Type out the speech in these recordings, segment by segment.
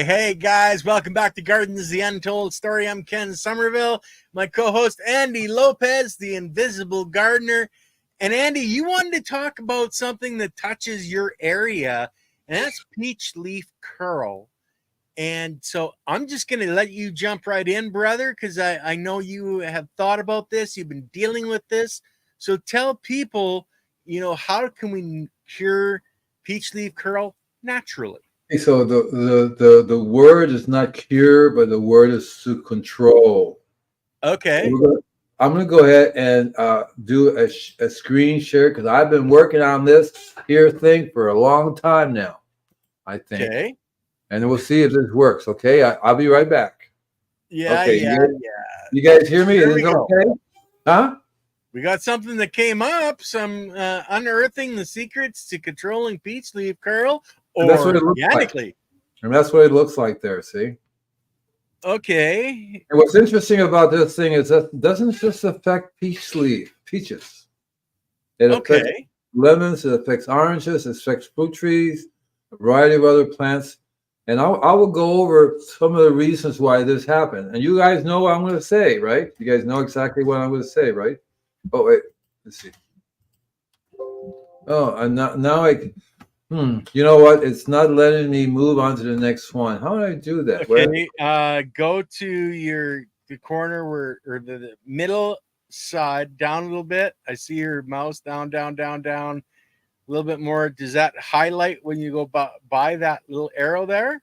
Hey guys, welcome back to Gardens, the Untold Story. I'm Ken Somerville, my co-host Andy Lopez, the Invisible Gardener. And Andy, you wanted to talk about something that touches your area, and that's peach leaf curl. And so I'm just going to let you jump right in, brother, because I know you have thought about this. You've been dealing with this. So tell people, how can we cure peach leaf curl naturally? So the word is not cure, but the word is to control. Okay. I'm gonna go ahead and do a screen share because I've been working on this here thing for a long time now, I think. Okay. And we'll see if this works. Okay, I'll be right back. Yeah, Okay, yeah. you guys hear me? Here Is we it go. okay? Huh? We got something that came up, some unearthing the secrets to controlling peach leaf curl And that's what it looks organically. like. And that's what it looks like there. See. Okay. And what's interesting about this thing is that it doesn't just affect peaches. It affects Okay. lemons, it affects oranges, it affects fruit trees, a variety of other plants. And I will go over some of the reasons why this happened. And you guys know what I'm going to say, right? You guys know exactly what I'm going to say, right? Oh, wait. Let's see. Oh, and now you know what? It's not letting me move on to the next one. How do I do that? Okay. Go to the corner or the middle side down a little bit. I see your mouse down, down, down, down. A little bit more. Does that highlight when you go by that little arrow there?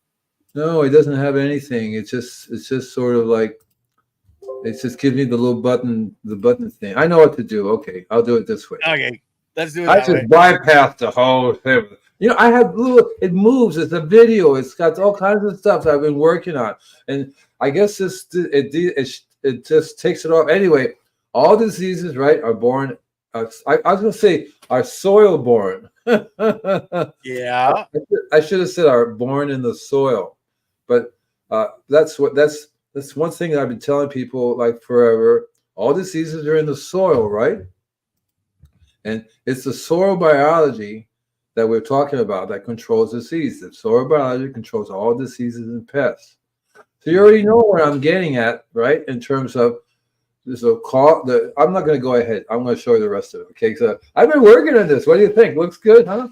No, it doesn't have anything. It's just sort of like it just gives me the button thing. I know what to do. Okay, I'll do it this way. Okay, let's do it I that just way. bypassed the whole thing. I have it moves. It's a video. It's got all kinds of stuff that I've been working on, and I guess it just takes it off. Anyway, all diseases, right, are born. I was going to say are soil born. Yeah. I should have said are born in the soil, but that's one thing that I've been telling people like forever. All diseases are in the soil, right? And it's the soil biology that we're talking about that controls disease. The soil biology controls all diseases and pests. So you already know where I'm getting at, right? In terms of I'm not going to go ahead. I'm going to show you the rest of it. Okay, so I've been working on this. What do you think? Looks good, huh?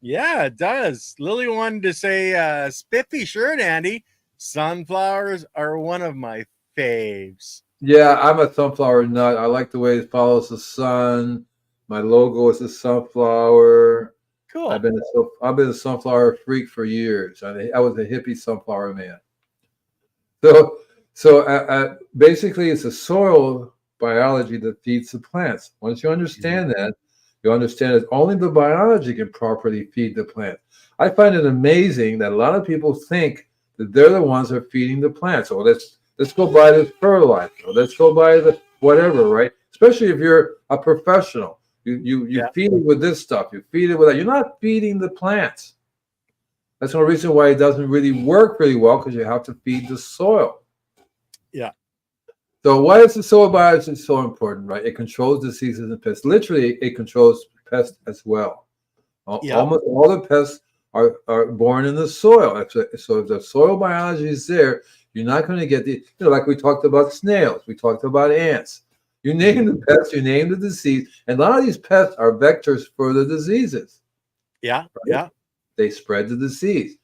Yeah, it does. Lily wanted to say, spiffy shirt, Andy. Sunflowers are one of my faves. Yeah, I'm a sunflower nut. I like the way it follows the sun. My logo is a sunflower. Cool. I've been a sunflower freak for years. I was a hippie sunflower man. So basically, it's a soil biology that feeds the plants. Once you understand that, you understand that only the biology can properly feed the plant. I find it amazing that a lot of people think that they're the ones that are feeding the plants. Oh, let's go buy this fertilizer. Let's go buy the whatever, right? Especially if you're a professional. You feed it with this stuff. You feed it with that. You're not feeding the plants. That's one reason why it doesn't really work really well, because you have to feed the soil. Yeah. So why is the soil biology so important, right? It controls diseases and pests. Literally, it controls pests as well. Almost all the pests are born in the soil. So if the soil biology is there, you're not going to get like we talked about snails, we talked about ants. You name the pests, you name the disease, and a lot of these pests are vectors for the diseases. Yeah, right? yeah. They spread the disease.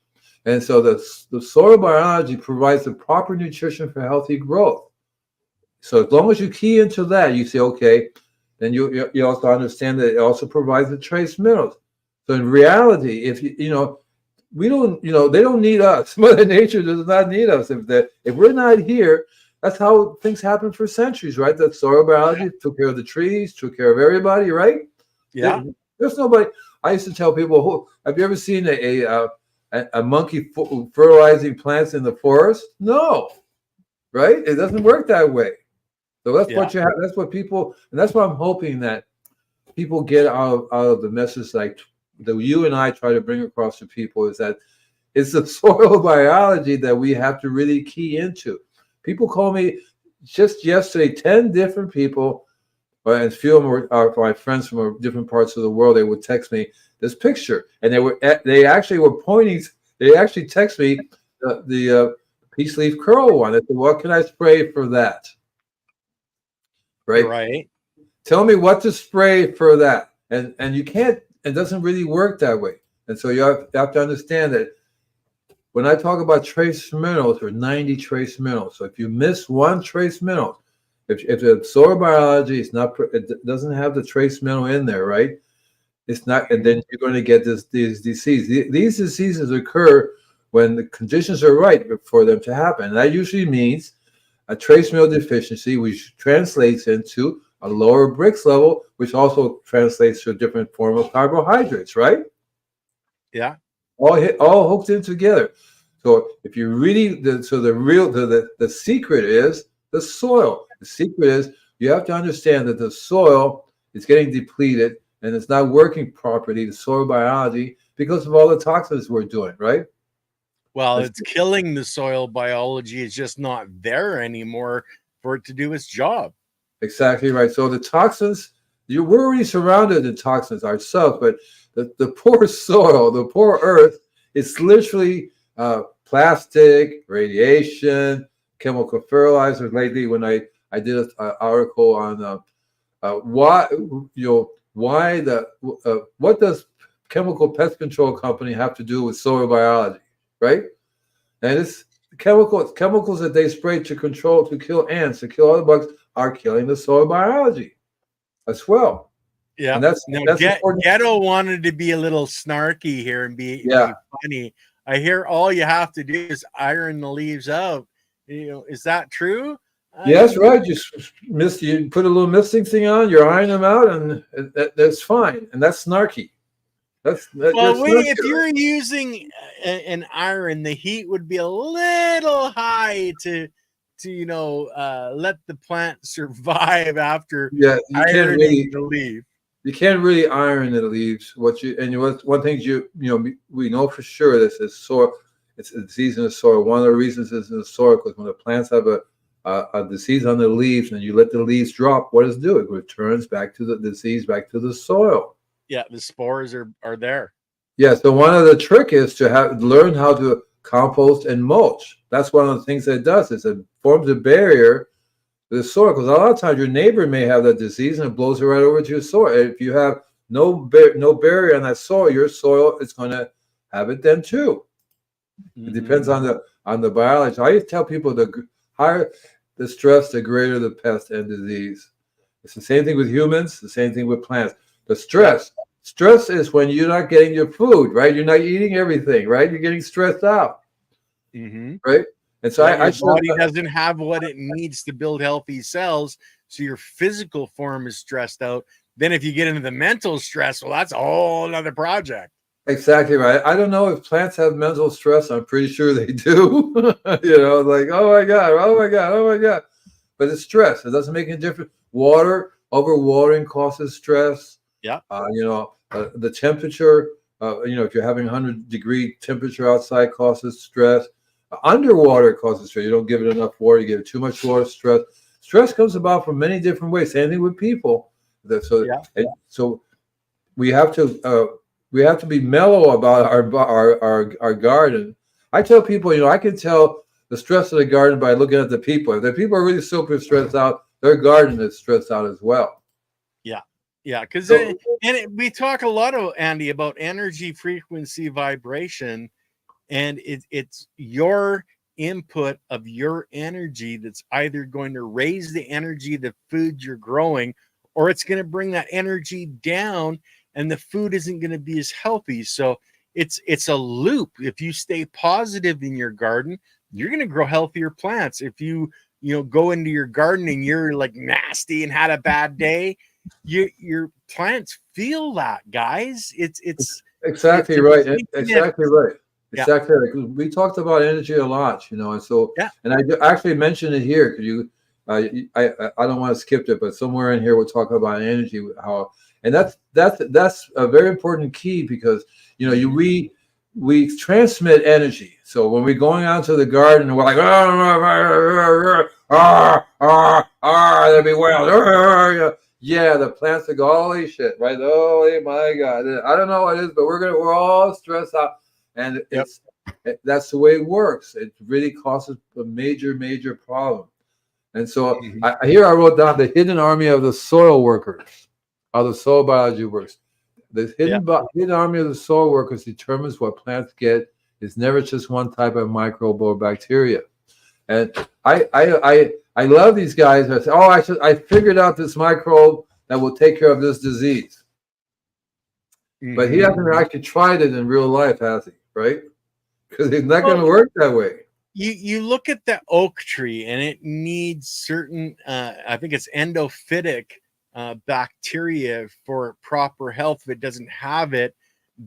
And so the soil biology provides the proper nutrition for healthy growth. So as long as you key into that, you say, okay, then you also understand that it also provides the trace minerals. So in reality, if we don't, they don't need us. Mother Nature does not need us. If we're not here, that's how things happen for centuries, right? That soil biology took care of the trees, took care of everybody, right? Yeah. There's nobody. I used to tell people, have you ever seen a monkey fertilizing plants in the forest? No, right? It doesn't work that way. So that's what you have. That's what people, and that's what I'm hoping that people get out of the message like that you and I try to bring across to people, is that it's the soil biology that we have to really key into. People call me just yesterday, 10 different people, and a few of them are my friends from different parts of the world. They would text me this picture, and they actually were pointing. They actually text me the peace leaf curl one. I said, what can I spray for that? Right? Right. Tell me what to spray for that. And you can't, it doesn't really work that way. And so you have to understand that when I talk about trace minerals, there are 90 trace minerals. So if you miss one trace mineral, if the soil biology is not, it doesn't have the trace mineral in there, right? It's not, and then you're going to get these diseases. These diseases occur when the conditions are right for them to happen. And that usually means a trace mineral deficiency, which translates into a lower Brix level, which also translates to a different form of carbohydrates, right? Yeah. All hooked in together. So if you really, the secret is the soil. The secret is you have to understand that the soil is getting depleted and it's not working properly, the soil biology, because of all the toxins we're doing, right? Well, it's killing the soil biology. It's just not there anymore for it to do its job. Exactly right. So the toxins, we're already surrounded in toxins ourselves, but the poor soil, the poor earth, it's literally plastic, radiation, chemical fertilizers. Lately, when I did an article on why what does chemical pest control company have to do with soil biology, right? And it's chemicals that they spray to kill ants, to kill other bugs, are killing the soil biology as well. Yeah. And that's important. Ghetto wanted to be a little snarky here and be funny. I hear all you have to do is iron the leaves out. Is that true? Yes, right. You put a little misting thing on, you iron them out, and that's fine. And that's snarky. That's snarky, if you're using an iron, the heat would be a little high to let the plant survive after ironing the leaf. You can't really iron the leaves. One thing we know for sure, this is soil. It's a disease in the soil. One of the reasons is in the soil because when the plants have a disease on the leaves and you let the leaves drop, what does it do? It returns back to the disease, back to the soil. Yeah, the spores are there. Yeah, so one of the trick is to learn how to compost and mulch. That's one of the things that it does. Is it forms a barrier to the soil, because a lot of times your neighbor may have that disease and it blows it right over to your soil. If you have no barrier on that soil, your soil is going to have it then too. Mm-hmm. It depends on the biology. I tell people the higher the stress, the greater the pest and disease. It's the same thing with humans, the same thing with plants. The stress is when you're not getting your food, right? You're not eating everything, right? You're getting stressed out, right? And so your body doesn't have what it needs to build healthy cells, so your physical form is stressed out. Then if you get into the mental stress, well, that's a whole other project. Exactly right. I don't know if plants have mental stress. I'm pretty sure they do. Like, oh my God. But it's stress. It doesn't make any difference. Overwatering causes stress. Yeah. The temperature, if you're having 100-degree temperature outside, causes stress. Underwater causes stress. You don't give it enough water. You give it too much water, stress. Stress comes about from many different ways. Same thing with people. So we have to be mellow about our garden. I tell people, I can tell the stress of the garden by looking at the people. If the people are really super stressed out, their garden is stressed out as well. Yeah, because we talk a lot, Andy, about energy, frequency, vibration, and it's your input of your energy that's either going to raise the energy of the food you're growing, or it's going to bring that energy down, and the food isn't going to be as healthy. So it's a loop. If you stay positive in your garden, you're going to grow healthier plants. If you go into your garden and you're like nasty and had a bad day, your plants feel that, guys. It's exactly right. Exactly right. Exactly right. We talked about energy a lot, and so and I actually mentioned it here because I don't want to skip it, but somewhere in here we'll talk about energy, and that's a very important key because we transmit energy. So when we're going out to the garden and we're like let me wail. Yeah, the plants will go, holy shit, right? Holy my God. I don't know what it is, but we're all stressed out. And That's the way it works. It really causes a major problem. And so here I wrote down the hidden army of the soil workers, how the soil biology works. The hidden army of the soil workers determines what plants get. It's never just one type of microbe or bacteria. And I love these guys that say, oh, I figured out this microbe that will take care of this disease. But he hasn't actually tried it in real life, has he? Right? Because it's not going to work that way. You look at the oak tree and it needs certain, I think it's endophytic bacteria for proper health. If it doesn't have it,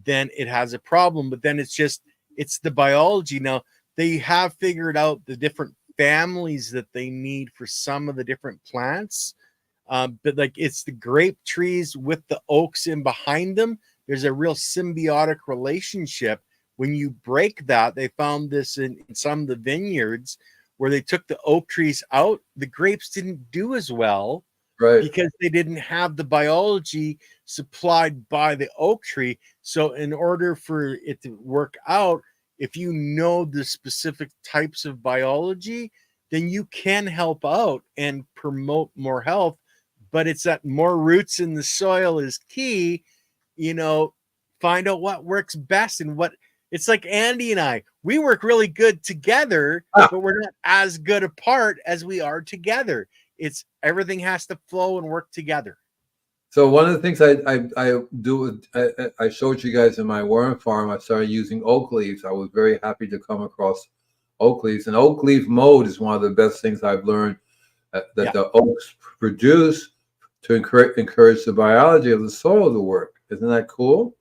then it has a problem. But then it's the biology. Now, they have figured out the different families that they need for some of the different plants. But like it's the grape trees with the oaks in behind them. There's a real symbiotic relationship. When you break that, they found this in some of the vineyards where they took the oak trees out. The grapes didn't do as well, right? Because they didn't have the biology supplied by the oak tree. So in order for it to work out, if you know the specific types of biology, then you can help out and promote more health. But it's that more roots in the soil is key. Find out what works best and what. It's like Andy and I, we work really good together, but we're not as good apart as we are together. It's everything has to flow and work together. So one of the things I do, I showed you guys in my worm farm, I started using oak leaves. I was very happy to come across oak leaves. And oak leaf mold is one of the best things I've learned that the oaks produce to encourage the biology of the soil to work. Isn't that cool?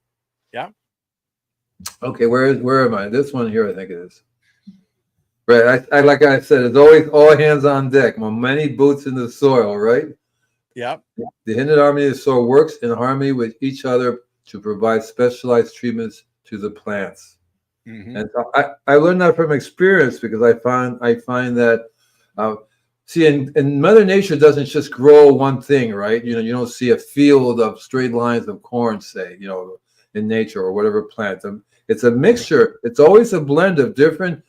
Yeah. Okay, where am I? This one here, I think it is. Right, I like I said, it's always all hands on deck. Many boots in the soil, right? Yep. The hidden army of the soil works in harmony with each other to provide specialized treatments to the plants. And so I learned that from experience because I find that in Mother Nature doesn't just grow one thing, right? You don't see a field of straight lines of corn, say, in nature or whatever plant. It's a mixture. It's always a blend of different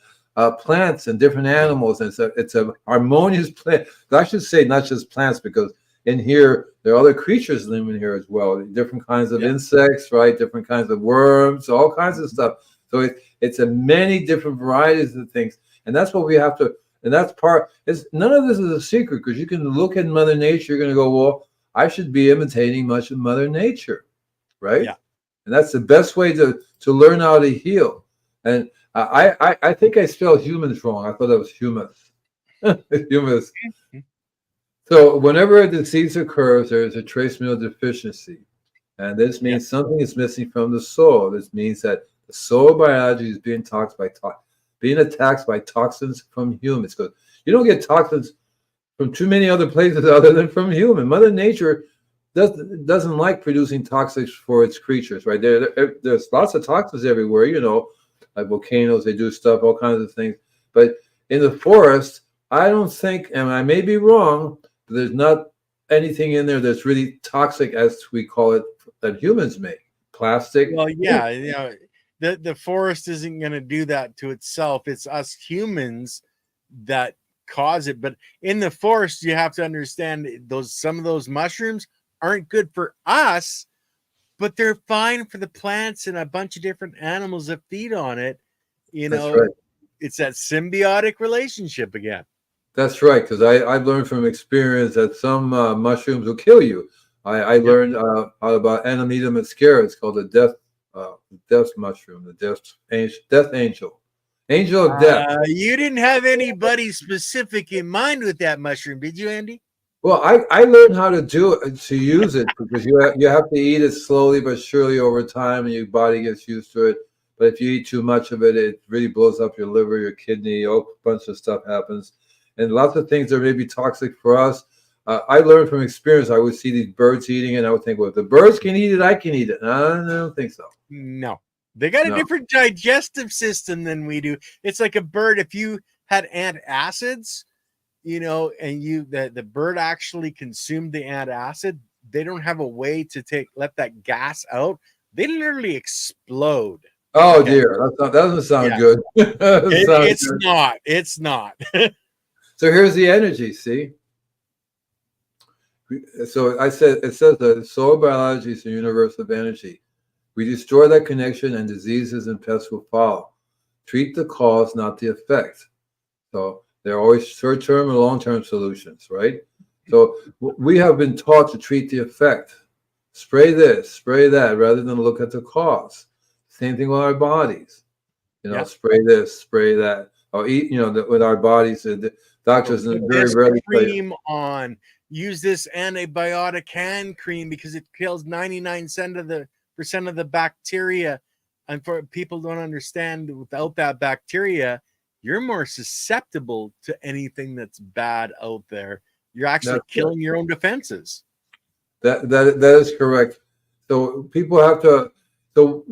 plants and different animals. And it's a harmonious plant. I should say not just plants, because in here there are other creatures living here as well. Different kinds of insects, right? Different kinds of worms, all kinds of stuff. So it's a many different varieties of things, and that's what we have to. And that's part. None of this is a secret, because you can look at Mother Nature. You're going to go, well, I should be imitating much of Mother Nature, right? Yeah. And that's the best way to learn how to heal. And I think I spelled humans wrong. I thought it was humus. Humus. So whenever a disease occurs, there is a trace mineral deficiency. And this means something is missing from the soil. This means that the soil biology is being attacked by toxins from humans. Because you don't get toxins from too many other places other than from human. Mother Nature doesn't like producing toxins for its creatures, right? There's lots of toxins everywhere, like volcanoes, they do stuff, all kinds of things. But in the forest, I don't think, and I may be wrong, but there's not anything in there that's really toxic, as we call it, that humans make. Plastic. Well, yeah, the forest isn't going to do that to itself. It's us humans that cause it. But in the forest, you have to understand some of those mushrooms aren't good for us, but they're fine for the plants and a bunch of different animals that feed on it. That's right. It's that symbiotic relationship again. That's right, because I've learned from experience that some mushrooms will kill you. I learned about Amanita muscaria. It's called the death mushroom, the death angel of death. You didn't have anybody specific in mind with that mushroom, did you, Andy? Well, I learned how to use it, because you have to eat it slowly but surely over time, and your body gets used to it. But if you eat too much of it, it really blows up your liver, your kidney, a bunch of stuff happens. And lots of things that may be toxic for us. I learned from experience. I would see these birds eating it, and I would think, well, if the birds can eat it, I can eat it. I don't think so. No. They got a different digestive system than we do. It's like a bird. If you had antacids, and the bird actually consumed the antacid, they don't have a way to let that gas out. They literally explode. Oh Okay. dear, that doesn't sound Yeah. good. Doesn't sound It's good. not. It's not. So here's the energy. See, so I said it says that soil biology is the universe of energy. We destroy that connection, and diseases and pests will follow. Treat the cause, not the effect. So there are always short-term and long-term solutions, right? So we have been taught to treat the effect. Spray this, spray that, rather than look at the cause. Same thing with our bodies. Yeah. Spray this, spray that, or eat. With our bodies, the doctors Put very this rarely tell you. cream on. Use this antibiotic hand cream because it kills 99% of the bacteria. And for people don't understand, without that bacteria, you're more susceptible to anything that's bad out there. You're actually That's killing your own defenses. that is correct. So people have to. So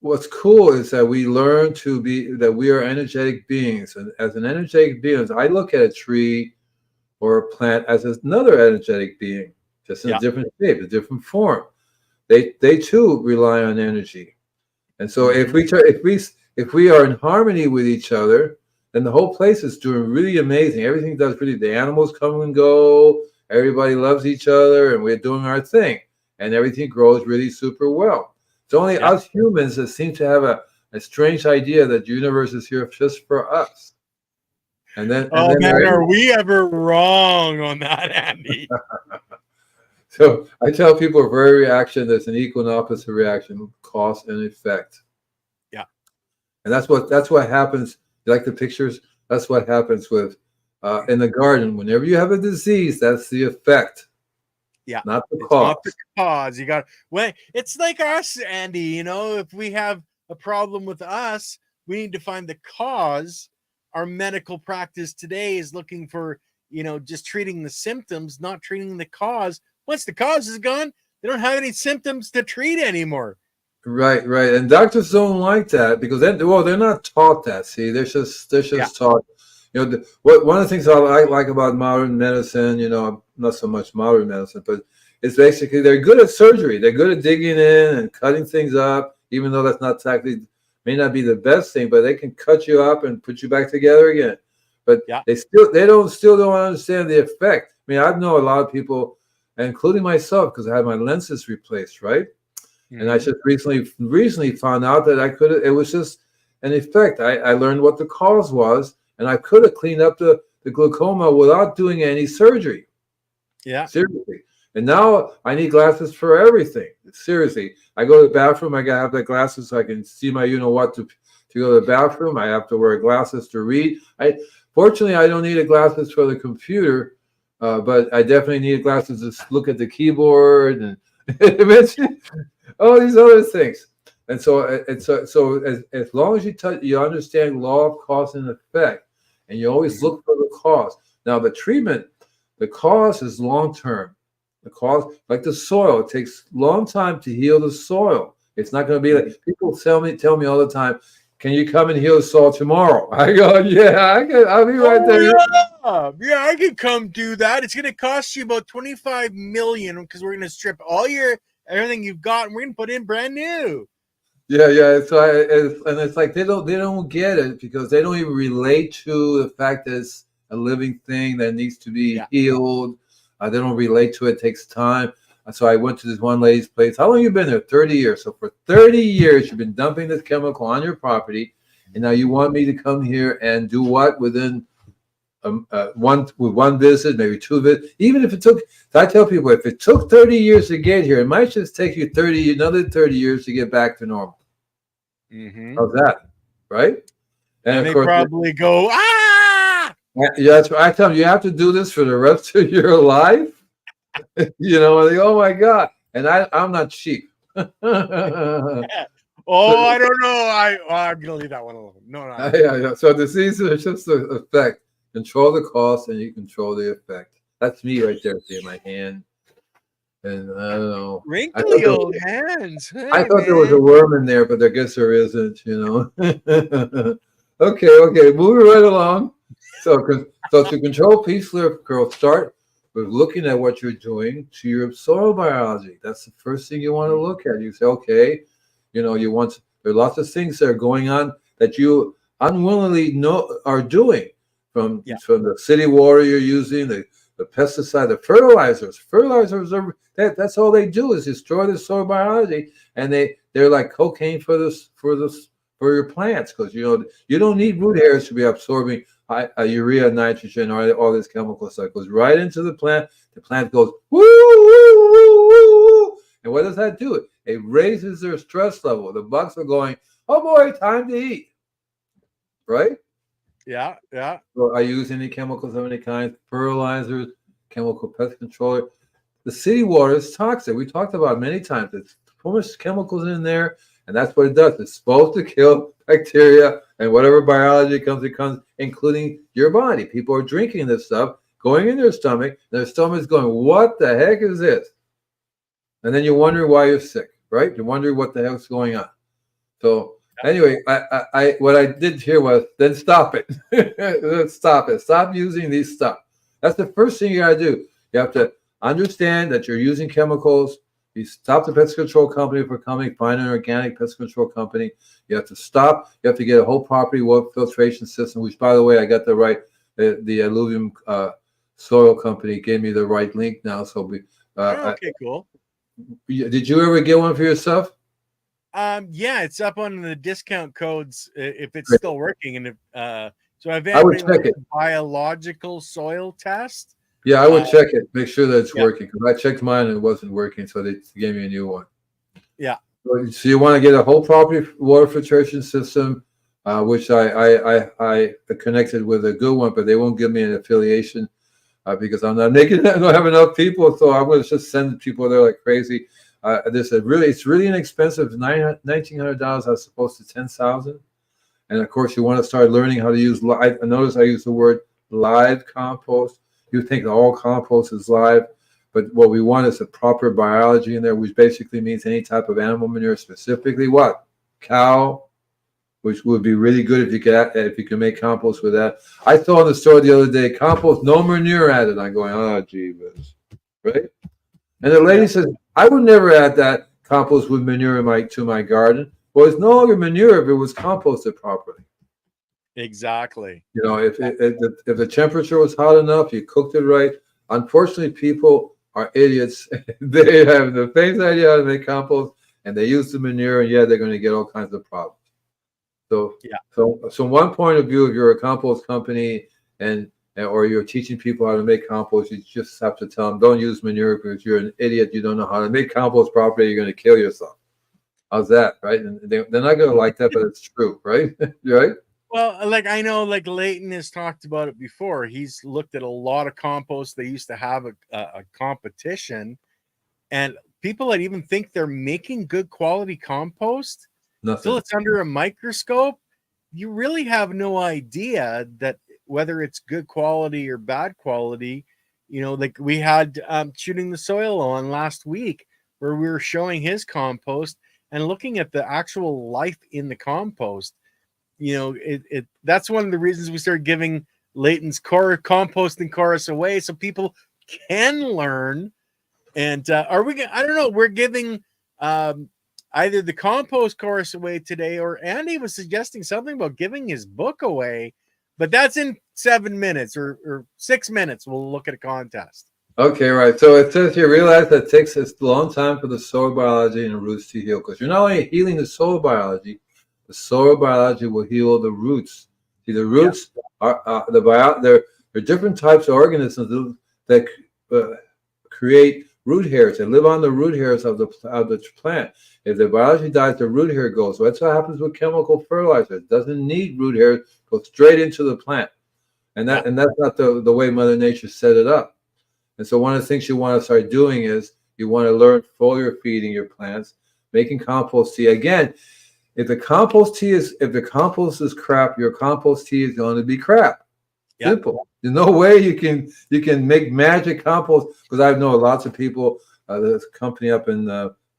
what's cool is that we learn that we are energetic beings, and as an energetic beings, I look at a tree or a plant as another energetic being, just in a different shape, a different form. They too rely on energy, and so if we are in harmony with each other, then the whole place is doing really amazing. Everything does really. The animals come and go. Everybody loves each other, and we're doing our thing, and everything grows really super well. It's only us humans that seem to have a strange idea that the universe is here just for us. And then, Are we ever wrong on that, Andy? So I tell people for every reaction, there's an equal and opposite reaction, cause and effect. Yeah. And that's what happens. You like the pictures? That's what happens with in the garden. Whenever you have a disease, that's the effect. Yeah. Not the It's cause. not the cause. It's like us, Andy, if we have a problem with us, we need to find the cause. Our medical practice today is looking for, just treating the symptoms, not treating the cause. Once the cause is gone, they don't have any symptoms to treat anymore. Right. And doctors don't like that because they're not taught that. See, they're just taught. One of the things I like about modern medicine, not so much modern medicine, but it's basically they're good at surgery. They're good at digging in and cutting things up, even though that's not exactly may not be the best thing, but they can cut you up and put you back together again. But they still don't understand the effect. I mean, I know a lot of people, including myself, because I had my lenses replaced, right? And I just recently found out that it was just an effect. I learned what the cause was, and I could have cleaned up the glaucoma without doing any surgery. Yeah. Seriously. And now I need glasses for everything. Seriously. I go to the bathroom, I gotta have the glasses so I can see my what to go to the bathroom. I have to wear glasses to read. Fortunately I don't need the glasses for the computer, but I definitely need glasses to look at the keyboard and all these other things. And so as long as you understand law of cause and effect, and you always look for the cause. Now the treatment, the cause is long term. The cause, like the soil, it takes a long time to heal the soil. It's not going to be like people tell me all the time, "Can you come and heal the soil tomorrow?" I go, "Yeah, I'll be right there." Yeah, I can come do that. It's going to cost you about $25 million because we're going to strip all everything you've got and we're going to put in brand new. Yeah. So it's like they don't get it because they don't even relate to the fact that it's a living thing that needs to be healed. They don't relate to it. It takes time. So I went to this one lady's place. How long have you been there? 30 years. So for 30 years, you've been dumping this chemical on your property. And now you want me to come here and do what within one visit, maybe two visits? Even if it took, I tell people, if it took 30 years to get here, it might just take you another 30 years to get back to normal. Mm-hmm. How's that? Right? And of course, they probably go, Yeah, that's what I tell them. You have to do this for the rest of your life. And they go, oh my God. And I'm not cheap. I don't know. I'm gonna leave that one alone. No. Yeah. So diseases are just an effect. Control the cause and you control the effect. That's me right there, see my hand. And I don't know. Wrinkly old hands. Hey, I thought there was a worm in there, but I guess there isn't, Okay, moving right along. So to control peaceful growth, start with looking at what you're doing to your soil biology. That's the first thing you want to look at. You say, okay, you want There are lots of things that are going on that you unwillingly know are doing, from the city water you're using, the pesticide, the fertilizers. Fertilizers are that's all they do is destroy the soil biology, and they're like cocaine for your plants, because you don't need root hairs to be absorbing urea, nitrogen, or all this chemical stuff. It goes right into the plant. The plant goes woo, woo, woo, woo. And what does that do? It raises their stress level. The bugs are going, oh boy, time to eat. Right? Yeah. So I use any chemicals of any kind, fertilizers, chemical pest controller. The city water is toxic. We talked about it many times. It's so much chemicals in there, and that's what it does. It's supposed to kill bacteria and whatever biology comes, including your body. People are drinking this stuff, going in their stomach, and their stomach's going, what the heck is this? And then you wonder why you're sick, right? You wonder what the heck's going on. So anyway, I what I did here was then stop it. Stop it. Stop using these stuff. That's the first thing you got to do. You have to understand that you're using chemicals. You stop the pest control company from coming. Find an organic pest control company. You have to stop. You have to get a whole property water filtration system, which, by the way, I got the right. The alluvium soil company gave me the right link now. So Okay, cool. Did you ever get one for yourself? Yeah, it's up on the discount codes if it's Great. still working, and so I've I would check it. Biological soil test. Yeah, I would check it, make sure that it's working, because I checked mine and it wasn't working, so they gave me a new one. Yeah. So you want to get a whole property water filtration system, which I connected with a good one, but they won't give me an affiliation because I'm not making. I don't have enough people, so I'm going to just send people there like crazy. It's really inexpensive. $1,900 as opposed to $10,000, and of course you want to start learning how to use. I notice I use the word live compost. You think all compost is live, but what we want is a proper biology in there, which basically means any type of animal manure, specifically what? Cow, which would be really good if you can make compost with that. I saw in the store the other day, compost, no manure added. I'm going, oh, gee whiz, right? And the lady says, I would never add that compost with manure to my garden. Well, it's no longer manure if it was composted properly. Exactly. If the temperature was hot enough, you cooked it right. Unfortunately, people are idiots. They have the faint idea how to make compost, and they use the manure, and they're going to get all kinds of problems. So from one point of view, if you're a compost company or you're teaching people how to make compost, you just have to tell them, don't use manure because you're an idiot. You don't know how to make compost properly. You're going to kill yourself. How's that, right? And they're not going to like that, but it's true, right? Right? Well, I know, Leighton has talked about it before. He's looked at a lot of compost. They used to have a competition, and people that even think they're making good quality compost, until it's under a microscope, you really have no idea that whether it's good quality or bad quality. We had Shooting the Soil on last week, where we were showing his compost and looking at the actual life in the compost. That's one of the reasons we started giving Leighton's composting course away, so people can learn. And I don't know, we're giving either the compost course away today, or Andy was suggesting something about giving his book away, but that's in 7 minutes or 6 minutes. We'll look at a contest. Okay, right. So it says you realize that it takes a long time for the soil biology and the roots to heal, because you're not only healing the soil biology, the soil biology will heal the roots. See, the roots are there are different types of organisms that create root hairs. They live on the root hairs of the plant. If the biology dies, the root hair goes. So that's what happens with chemical fertilizer. It doesn't need root hairs; goes straight into the plant, and that's not the way Mother Nature set it up. And so one of the things you want to start doing is you want to learn foliar feeding your plants, making compost tea. Again, if the compost is crap, your compost tea is going to be crap. Yep. Simple. There's no way you can make magic compost, because I know lots of people. There's a company up in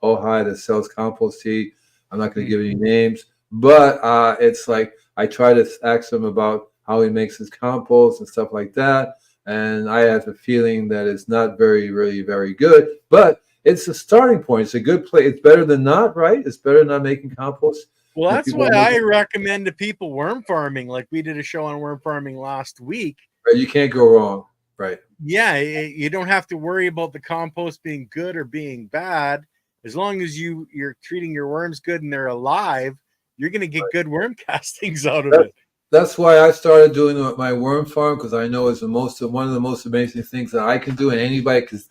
Ohio that sells compost tea. I'm not going to give any names, but it's like I try to ask him about how he makes his compost and stuff like that, and I have a feeling that it's not really very good, but it's a starting point. It's a good place. It's better than not, right? It's better than not making compost. Well, And that's people why are I making, recommend to people worm farming. Like we did a show on worm farming last week. right, you can't go wrong. Right. Yeah, you don't have to worry about the compost being good or being bad. As long as you're treating your worms good and they're alive, you're going to get good worm castings out of That's, it. that's why I started doing my worm farm, because I know it's one of the most amazing things that I can do, and anybody can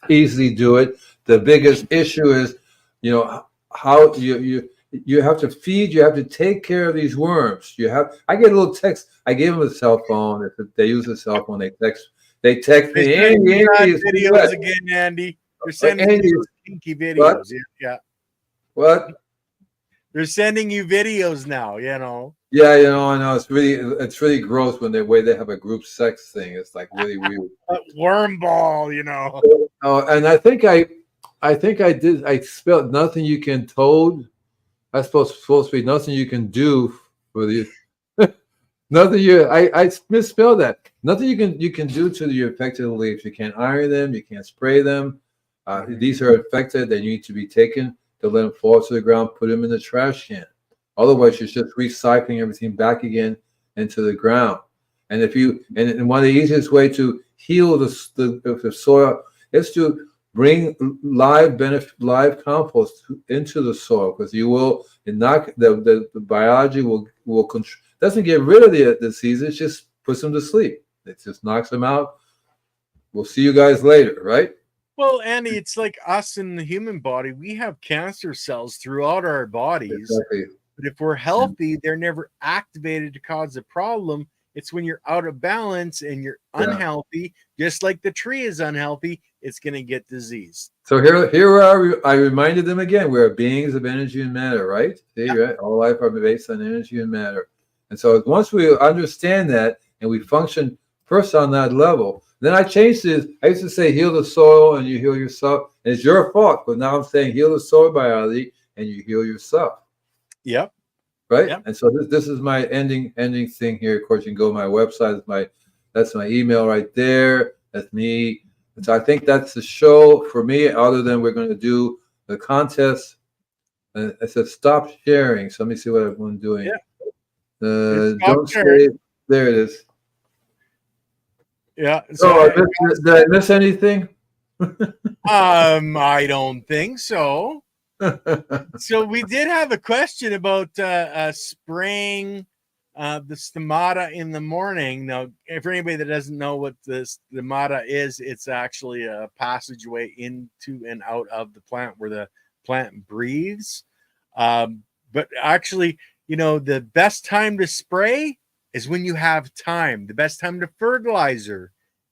easily do it. The biggest issue is, how you have to feed, you have to take care of these worms. I get a little text. I gave them a cell phone. If they use a cell phone, they text They're me, sending Andy, you bad it's too videos wet. again, Andy. They're sending Andy, you those kinky what? videos. Yeah. What? They're sending you videos now. Yeah, I know it's really gross when the way they have a group sex thing. It's like really weird. Worm ball. Oh, and I think I did. I spelled nothing you can toad. That's supposed to be nothing you can do for the nothing you. I misspelled that. Nothing you can do to the affected leaves. You can't iron them. You can't spray them. These are affected. They need to be taken to let them fall to the ground. Put them in the trash can. Otherwise, you're just recycling everything back again into the ground. And one of the easiest way to heal the soil is to bring live compost into the soil, because you will knock the biology will control, doesn't get rid of the disease, it just puts them to sleep. It just knocks them out. We'll see you guys later, right? Well, Andy, it's like us in the human body. We have cancer cells throughout our bodies. Exactly. But if we're healthy, they're never activated to cause a problem. It's when you're out of balance and you're unhealthy, just like the tree is unhealthy, it's going to get disease. So here I reminded them again, we are beings of energy and matter, right? See, right? All life are based on energy and matter. And so once we understand that and we function first on that level, then I changed it. I used to say heal the soil and you heal yourself. And it's your fault, but now I'm saying heal the soil biology and you heal yourself. Yep. Right. Yep. And so this is my ending thing here. Of course, you can go to my website. That's my email right there. That's me. And so I think that's the show for me, other than we're going to do the contest. It says stop sharing. So let me see what I'm doing. Yeah. Don't say, there it is. Yeah. So did I miss anything? I don't think so. So we did have a question about spraying the stomata in the morning. Now, for anybody that doesn't know what the stomata is, it's actually a passageway into and out of the plant where the plant breathes. But actually, the best time to spray is when you have time. The best time to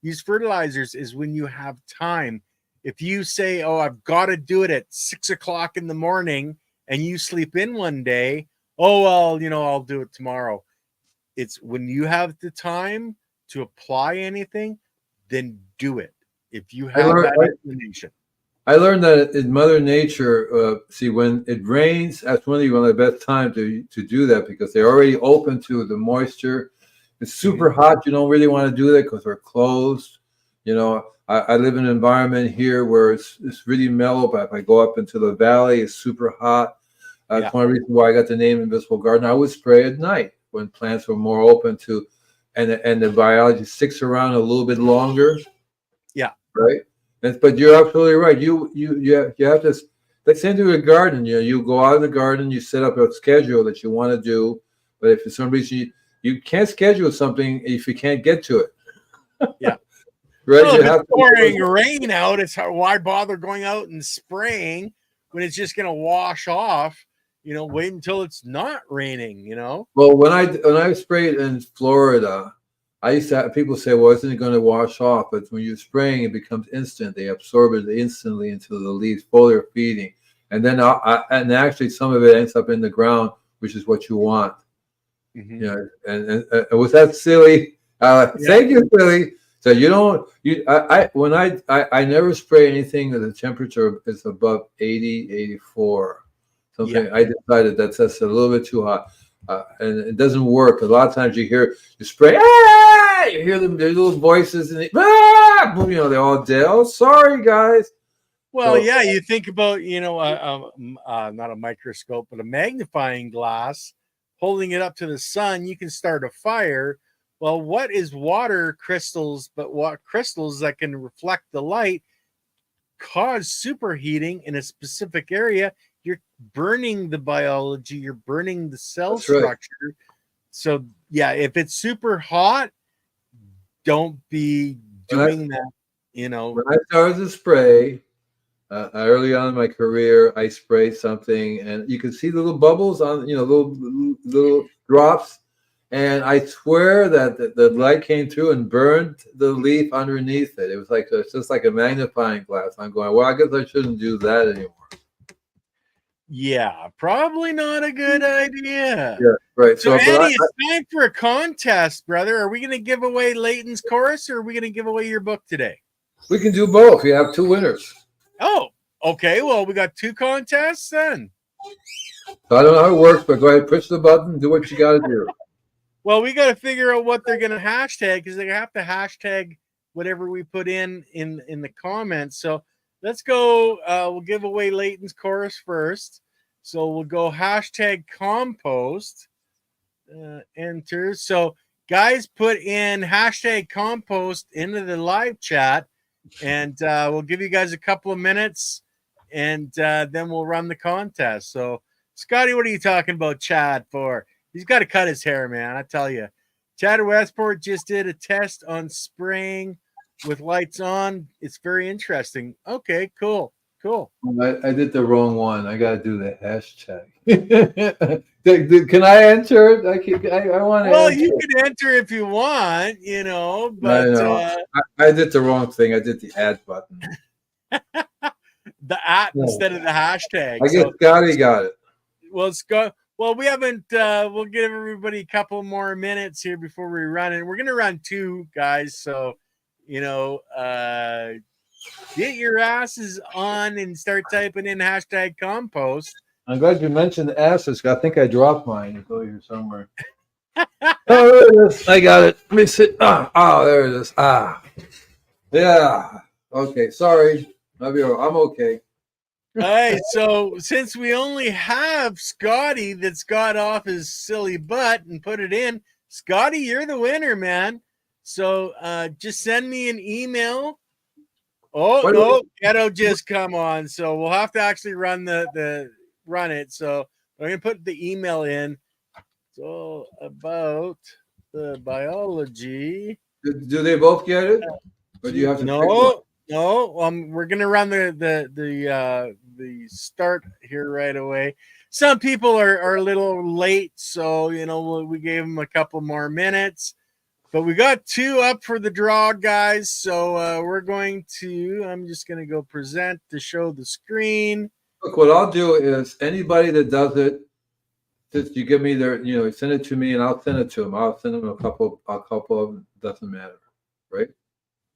use fertilizers is when you have time. If you say, oh, I've got to do it at 6 o'clock in the morning, and you sleep in one day, oh, well, I'll do it tomorrow. It's when you have the time to apply anything, then do it. If you have that information. I learned that in Mother Nature, when it rains, that's one of the best times to do that, because they're already open to the moisture. It's super hot. You don't really want to do that because we're closed. I live in an environment here where it's really mellow, but if I go up into the valley, it's super hot. That's one reason why I got the name Invisible Garden. I would spray at night when plants were more open to, and the biology sticks around a little bit longer. Yeah. Right. But you're absolutely right. You have to. Let's say into a garden. You go out of the garden. You set up a schedule that you want to do, but if for some reason you can't schedule something if you can't get to it. Yeah. Right. Well, if it's pouring rain out, it's why bother going out and spraying when it's just going to wash off? Wait until it's not raining. Well, when I sprayed in Florida, I used to have people say, "Well, isn't it going to wash off?" But when you're spraying, it becomes instant. They absorb it instantly into the leaves, foliar feeding, and then and actually some of it ends up in the ground, which is what you want. Mm-hmm. And was that silly? Thank you, silly. So I never spray anything that the temperature is above 80, 84. Something I decided that's a little bit too hot. And it doesn't work. A lot of times you spray, you hear them, their little voices, and they're all dead. Oh, sorry, guys. Well, So yeah, you think about, not a microscope, but a magnifying glass, holding it up to the sun, you can start a fire. Well, what is water crystals, but what crystals that can reflect the light cause superheating in a specific area? You're burning the biology, you're burning the cell that's right. structure. So, yeah, if it's super hot, don't be When I, doing that, you know. when I started to spray, early on in my career, I sprayed something, and you could see the little bubbles on, little drops. And I swear that the light came through and burned the leaf underneath it. It was like it's just like a magnifying glass. I'm going, well, I guess I shouldn't do that anymore. Yeah, probably not a good idea. Yeah, right. So, So, but Andy, it's time for a contest, brother. Are we going to give away Leighton's chorus, or are we going to give away your book today? we can do both. We have 2 winners. Oh, okay. Well, we got 2 contests then. So I don't know how it works, but go ahead, push the button, do what you got to do. Well, we got to figure out what they're going to hashtag, because they have to hashtag whatever we put in the comments. So let's go. We'll give away Leighton's chorus first. So we'll go hashtag compost. Enter. So guys, put in hashtag compost into the live chat, and we'll give you guys a couple of minutes, and then we'll run the contest. So, Scotty, what are you talking about Chad for? He's got to cut his hair, man. I tell you. Chad Westport just did a test on spraying with lights on. It's very interesting. Okay, cool. I did the wrong one. I got to do the hashtag. Can I enter it? I want to. Well, you can enter if you want, but I know. I did the wrong thing. I did the add button. the at instead of the hashtag. I guess Scotty got it. Well, Scott. Well, we haven't. We'll give everybody a couple more minutes here before we run it. We're gonna run 2, guys. So, get your asses on and start typing in hashtag compost. I'm glad you mentioned the asses. I think I dropped mine. It's over here somewhere. Oh, there it is. I got it. Let me see. Oh, there it is. Yeah. Okay. Sorry. I'm okay. All right. So since we only have Scotty that's got off his silly butt and put it in, Scotty, you're the winner, man. So just send me an email. Oh, no, Ghetto just come on. So we'll have to actually run run it. So I'm going to put the email in. It's all about the biology. Do they both get it? Or do you have to pick one? No. We're going to run the start here right away. Some people are a little late, so we gave them a couple more minutes. But we got 2 up for the draw, guys. So we're going to, I'm just going to go present to show the screen. Look, what I'll do is anybody that does it, just you give me their, send it to me and I'll send it to them. I'll send them a couple of them. Doesn't matter, right?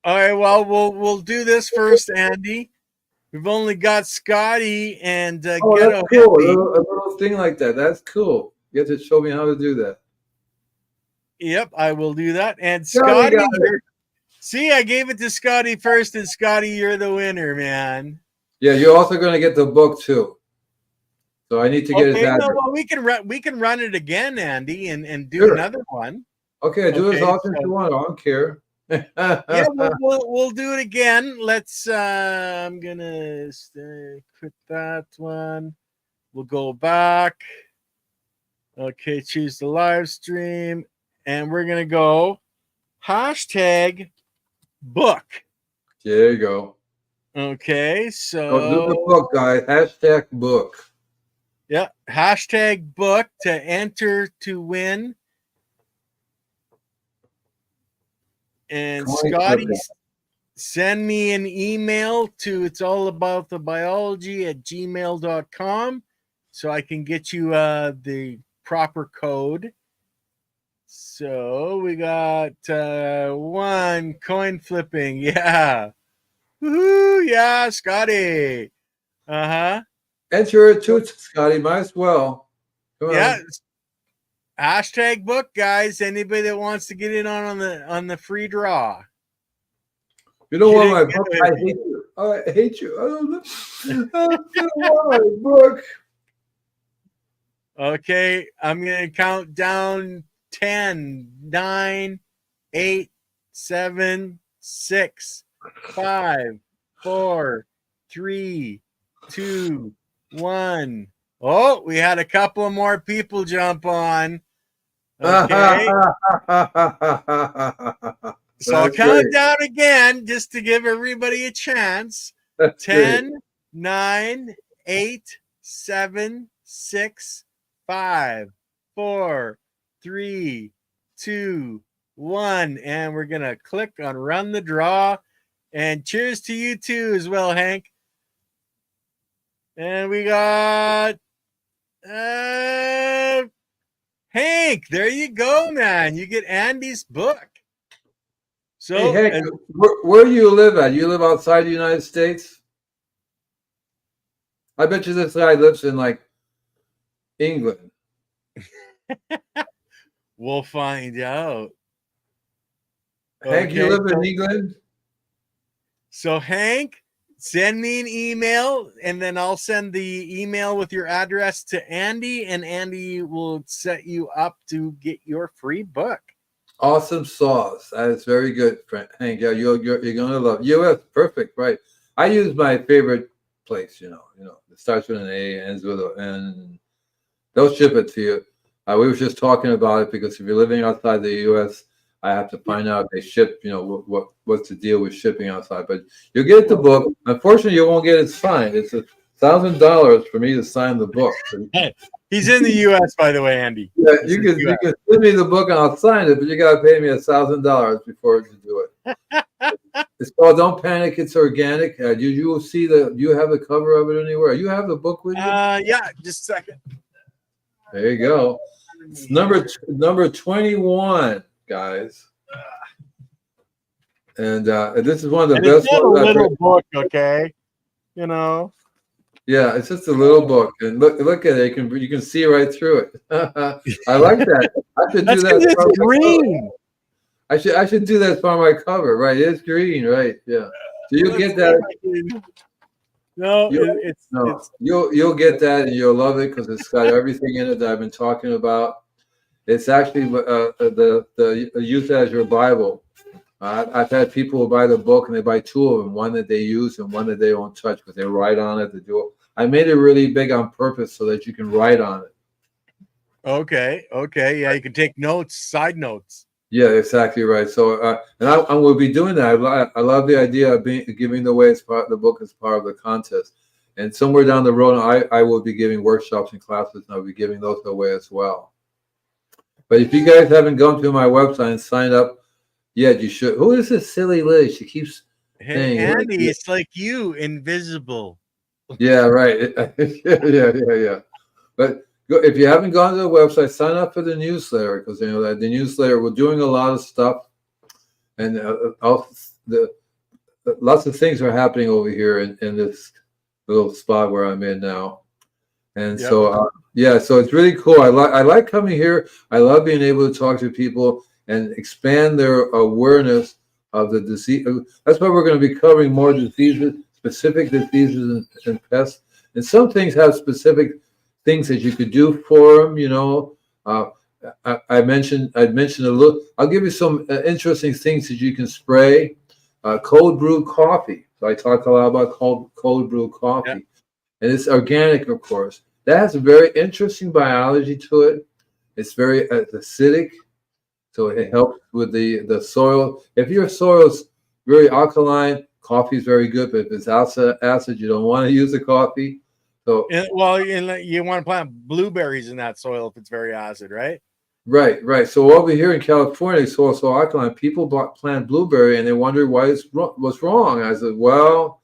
All right. Well, we'll do this first, Andy. We've only got Scotty and Ghetto. That's cool. A little thing like that. That's cool. You have to show me how to do that. Yep, I will do that. And Scotty, see, I gave it to Scotty first, and Scotty, you're the winner, man. Yeah, you're also going to get the book too. So I need to get his address. No, well, we can run it again, Andy, and do another one. Okay, do as often as you want. I don't care. Yeah, we'll do it again. Let's. I'm gonna quit that one. We'll go back. Okay, choose the live stream. And we're going to go hashtag book. There you go. Okay, so. Do the book, guys. Hashtag book. Yeah, hashtag book to enter to win. And Scotty, send me an email to it's all about the biology at gmail.com so I can get you the proper code. So we got 1 coin flipping. Yeah. Woohoo! Yeah, Scotty. Uh-huh. Enter it too, Scotty. Might as well. Come yeah. on. Hashtag book, guys. Anybody that wants to get in on the free draw. You don't want my book. I hate you. I hate you. I don't know. I don't want my book. Okay, I'm going to count down 10, 9, 8, 7, 6, 5, 4, 3, 2, 1. Oh, we had a couple more people jump on. Okay. So I'll That's count great. down again just to give everybody a chance. That's 10, great. 9, 8, 7, 6, 5, 4, 3, 2, 1. And we're going to click on run the draw. And cheers to you too as well, Hank. And we got Hank. There you go, man. You get Andy's book. So, Hey, Hank, where do you live at? You live outside the United States? I bet you this guy lives in like England. we'll find out. Hank, you Okay. live in England? So, Hank, send me an email, and then I'll send the email with your address to Andy, and Andy will set you up to get your free book. Awesome sauce. That is very good, Hank. Yeah, you're gonna love U.S. Perfect, right? I use my favorite place. You know, it starts with an A, ends with an N. They'll ship it to you. We were just talking about it because if you're living outside the U.S., I have to find out if they ship. You know what's the deal with shipping outside? But you'll get the book. Unfortunately, you won't get it signed. It's $1,000 for me to sign the book. Hey, he's in the U.S., by the way, Andy. Yeah, you can send me the book and I'll sign it, but you got to pay me $1,000 before you do it. It's called Don't Panic. It's organic. You will see you have the cover of it anywhere. You have the book with you? Yeah, just a second. There you go. It's number 21, guys. And this is one of the best It's not ones a I've little read. book, okay? You know. Yeah, it's just a little book, and look at it. You can see right through it. I like that. I should do that. It's green. I should do that for my cover, right? It's green, right? Yeah. So you get that. No, You'll get that, and you'll love it because it's got everything in it that I've been talking about. It's actually the use it as your Bible. I've had people who buy the book and they buy two of them, one that they use and one that they don't touch because they write on it. They do it. I made it really big on purpose so that you can write on it. Okay. Yeah, you can take notes, side notes. Yeah, exactly right. So, and I will be doing that. I love the idea of giving away the book as part of the contest. And somewhere down the road, I will be giving workshops and classes, and I'll be giving those away as well. But if you guys haven't gone to my website and signed up yet, you should. Who is this silly Liz? She keeps saying, Andy, it's like you, invisible. Yeah, right. Yeah. But if you haven't gone to the website, sign up for the newsletter because that the newsletter, we're doing a lot of stuff, and lots of things are happening over here in this little spot where I'm in now, and so so it's really cool. I like coming here. I love being able to talk to people and expand their awareness of the disease. That's why we're going to be covering more diseases, specific diseases and pests, and some things have specific things that you could do for them. I mentioned a little. I'll give you some interesting things that you can spray. Cold brew coffee. So I talk a lot about cold brew coffee, and it's organic, of course. That has a very interesting biology to it. It's very acidic, so it helps with the soil. If your soil is very alkaline, coffee is very good. But if it's acid, you don't want to use the coffee. So you want to plant blueberries in that soil if it's very acid, right? Right. So over here in California, soil so alkaline, people plant blueberry and they wonder what's wrong. I said, well,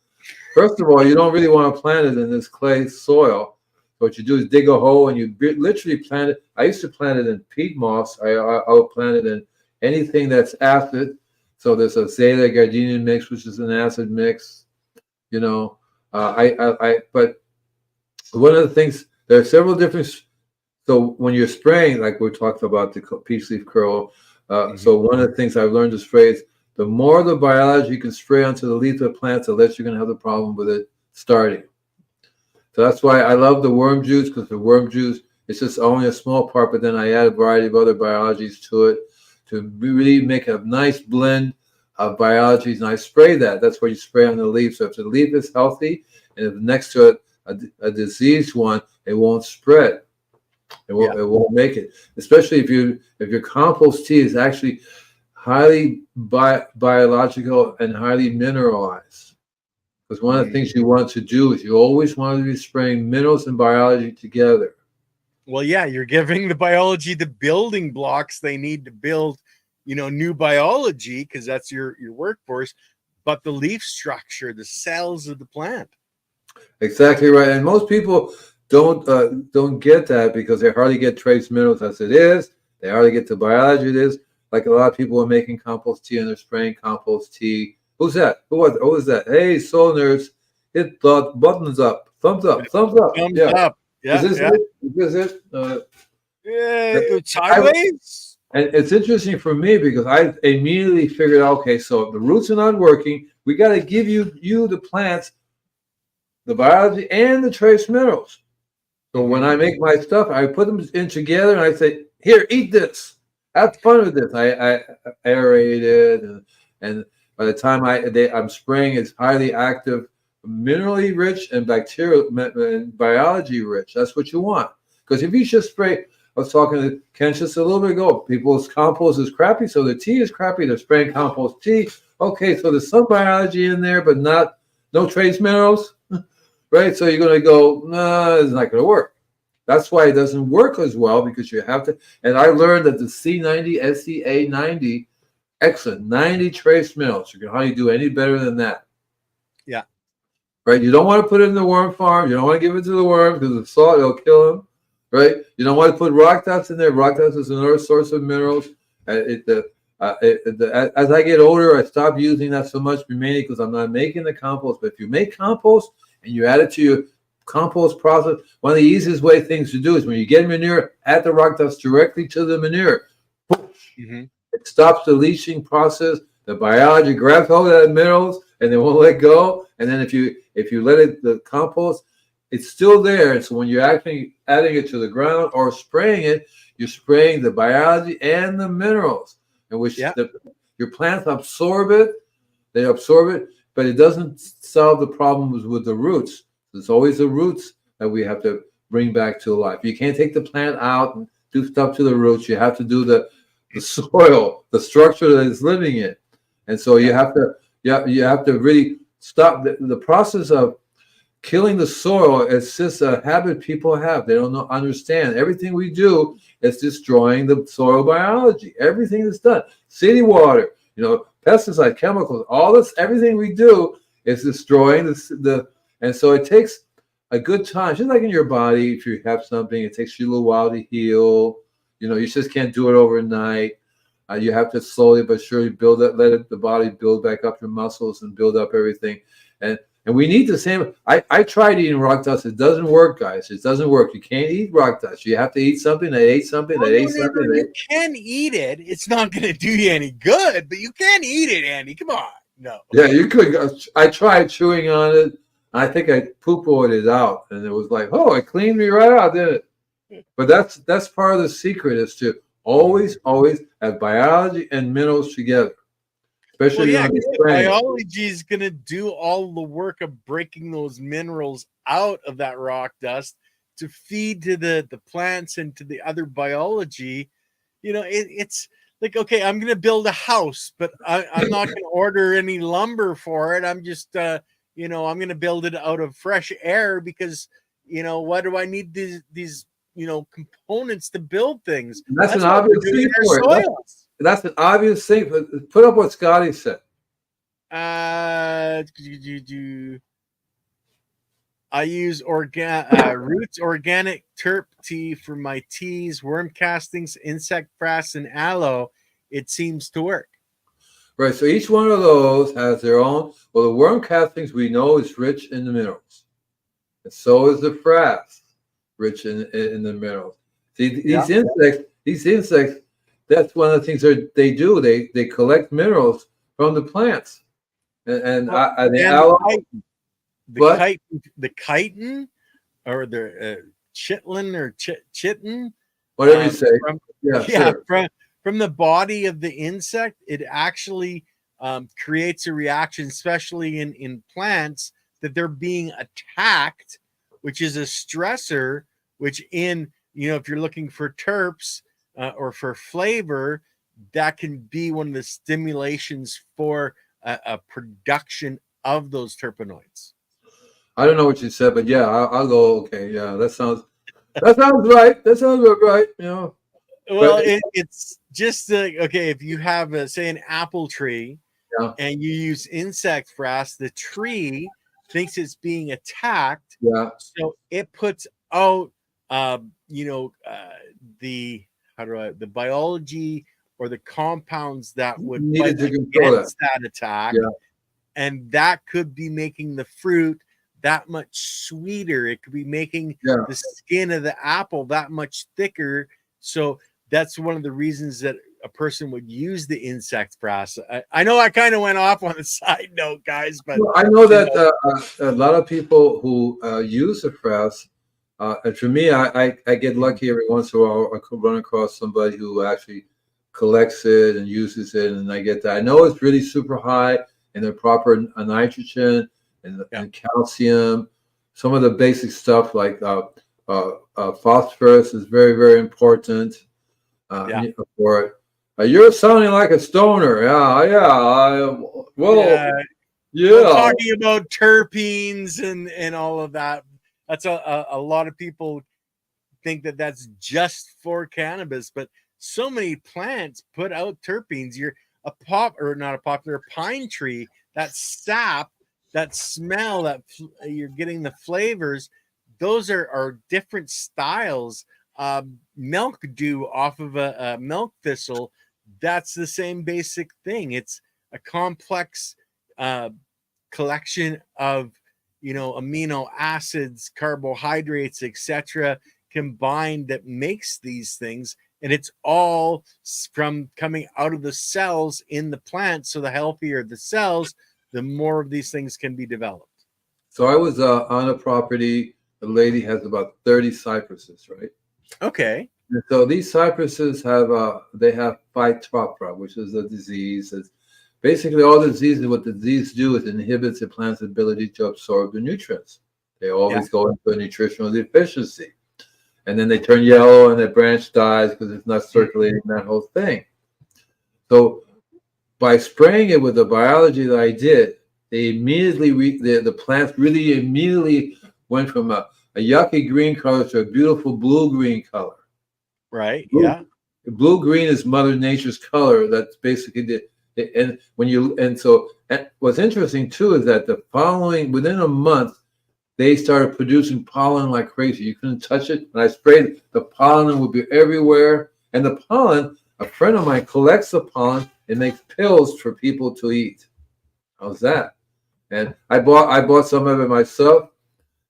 first of all, you don't really want to plant it in this clay soil. What you do is dig a hole and you literally plant it. I used to plant it in peat moss. I'll plant it in anything that's acid. So there's a Zeta Gardenia mix, which is an acid mix. But one of the things, there are several different. So when you're spraying, like we talked about the peach leaf curl, so one of the things I've learned to spray is the more the biology you can spray onto the leaf of the plants, the less you're going to have the problem with it starting. So that's why I love the worm juice, because the worm juice, it's just only a small part, but then I add a variety of other biologies to it to really make a nice blend of biologies. And I spray that. That's what you spray on the leaf. So if the leaf is healthy and if next to it a diseased one, it won't spread. It won't make it. Especially if your compost tea is actually highly biological and highly mineralized. Because one of the things you want to do is you always want to be spraying minerals and biology together. Well, yeah, you're giving the biology the building blocks they need to build, new biology, because that's your workforce, but the leaf structure, the cells of the plant. Exactly right. And most people don't get that because they hardly get trace minerals as it is. They hardly get the biology it is. Like a lot of people are making compost tea and they're spraying compost tea. Who's that? Who was that? Hey, soul nerds, hit the buttons up. Thumbs up. Thumbs up. Thumbs up. Yeah. Is this it? It's sideways. And it's interesting for me because I immediately figured out, okay, so if the roots are not working, we got to give you the plants, the biology and the trace minerals. So when I make my stuff, I put them in together and I say, here, eat this. Have fun with this. I aerate it, and by the time I'm spraying, it's highly active, minerally rich, and bacterial and biology rich. That's what you want. Because if you just spray, I was talking to Ken just a little bit ago, people's compost is crappy, so the tea is crappy. They're spraying compost tea. Okay, so there's some biology in there, but no trace minerals, right? So you're going to go, nah, it's not going to work. That's why it doesn't work as well, because you have to. And I learned that the C90, SCA90, excellent, 90 trace minerals. You can hardly do any better than that. Yeah. Right? You don't want to put it in the worm farm. You don't want to give it to the worm because the salt, it'll kill them. Right? You don't want to put rock dust in there. Rock dust is another source of minerals. As I get older, I stop using that so much, mainly because I'm not making the compost. But if you make compost and you add it to your compost process, one of the easiest things to do is when you get manure, add the rock dust directly to the manure. It stops the leaching process. The biology grabs hold of the minerals and they won't let go. And then if you let it, the compost, it's still there. And so when you're actually adding it to the ground or spraying it, you're spraying the biology and the minerals, in which your plants absorb it. They absorb it, but it doesn't solve the problems with the roots. There's always the roots that we have to bring back to life. You can't take the plant out and do stuff to the roots. You have to do the soil, the structure that it's living in. And so you have to really stop the process of killing the soil. It's just a habit people have. They don't understand. Everything we do is destroying the soil biology. Everything is done. City water, pesticides, chemicals, all this, everything we do is destroying and so it takes a good time, just like in your body. If you have something, it takes you a little while to heal. You just can't do it overnight. You have to slowly but surely build it, the body build back up your muscles and build up everything. And we need the same. I tried eating rock dust. It doesn't work, guys. It doesn't work. You can't eat rock dust. You have to eat something that ate something that ate something. You can eat it. It's not going to do you any good, but you can eat it, Andy. Come on. No. Yeah, you could. I tried chewing on it. I think I poo-pooed it out, and it was like, oh, it cleaned me right out, didn't it? But that's part of the secret, is to always have biology and minerals together. Especially biology is going to do all the work of breaking those minerals out of that rock dust to feed to the plants and to the other biology. It's like, okay, I'm going to build a house, but I'm not going to order any lumber for it. I'm just I'm going to build it out of fresh air because, why do I need these components to build things? That's an obvious thing for it. That's an obvious thing. Put up what Scotty said. I use Roots organic terp tea for my teas, worm castings, insect frass, and aloe. It seems to work. Right, so each one of those has their own. Well, the worm castings we know is rich in the minerals, and so is the frass, rich in the minerals. See, these insects. That's one of the things they do. They collect minerals from the plants. And Well, the and aloe, the what? kite, the chitin, or the chitlin or chitin, Whatever you say. from, Yeah, yeah, sure. from the body of the insect, it actually creates a reaction, especially in plants, that they're being attacked, which is a stressor. Which if you're looking for terps or for flavor, that can be one of the stimulations for a production of those terpenoids. I don't know what you said, but yeah, I'll go. Okay, yeah, that sounds right. That sounds about right. Well, But it's just okay. If you have, say, an apple tree, yeah, and you use insect frass, the tree thinks it's being attacked, yeah, so it puts out, the the biology or the compounds that would fight needed to control that. against that attack, Yeah, and that could be making the fruit that much sweeter. It could be making yeah. the skin of the apple that much thicker. So that's one of the reasons that a person would use the insect frass. I know I kind of went off on a side note, guys, but Well, I know that a lot of people who use the frass, and for me, I get lucky every once in a while. I could run across somebody who actually collects it and uses it, and I get that. I know it's really super high in the proper nitrogen yeah, and calcium. Some of the basic stuff like phosphorus is very, very important yeah, for it. You're sounding like a stoner. Yeah, yeah. Well, yeah. Well, yeah. talking about terpenes and all of that, that's a lot of people think that that's just for cannabis, but so many plants put out terpenes. You're not a popular pine tree, that sap, that smell, that you're getting the flavors, those are different styles. Milk dew off of a milk thistle, that's the same basic thing. It's a complex uh, collection of amino acids, carbohydrates, etc., combined, that makes these things, and it's all from coming out of the cells in the plant. So the healthier the cells, the more of these things can be developed. So I was on a property. The lady has about 30 cypresses, right? Okay. And so these cypresses have they have phytophthora, which is a disease. It's basically all diseases. What the disease do is inhibits the plant's ability to absorb the nutrients. They always go into a nutritional deficiency, and then they turn yellow and the branch dies because it's not circulating that whole thing. So by spraying it with the biology that I did, they immediately the plants really immediately went from a yucky green color to a beautiful blue green color. Right. Yeah. Blue green is Mother Nature's color. That's basically and what's interesting too is that within a month they started producing pollen like crazy. You couldn't touch it, and I sprayed the pollen would be everywhere. And the pollen, a friend of mine collects the pollen and makes pills for people to eat. How's that? And I bought some of it myself,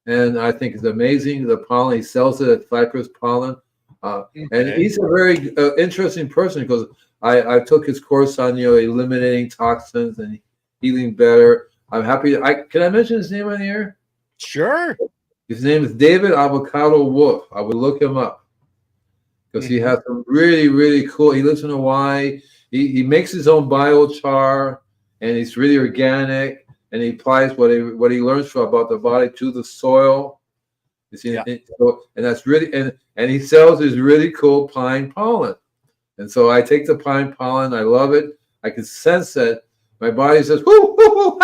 and I think it's amazing. The pollen, he sells it at Cypress Pollen. And he's a very interesting person because I took his course on eliminating toxins and healing better. I'm happy. Can I mention his name on the air? Sure. His name is David Avocado Wolf. I would look him up because he has some really, really cool. He lives in Hawaii. He makes his own biochar, and he's really organic. And he applies what he learns about the body to the soil. You see, and that's really and he sells his really cool pine pollen. And so I take the pine pollen. I love it. I can sense that my body says, whoo, whoo,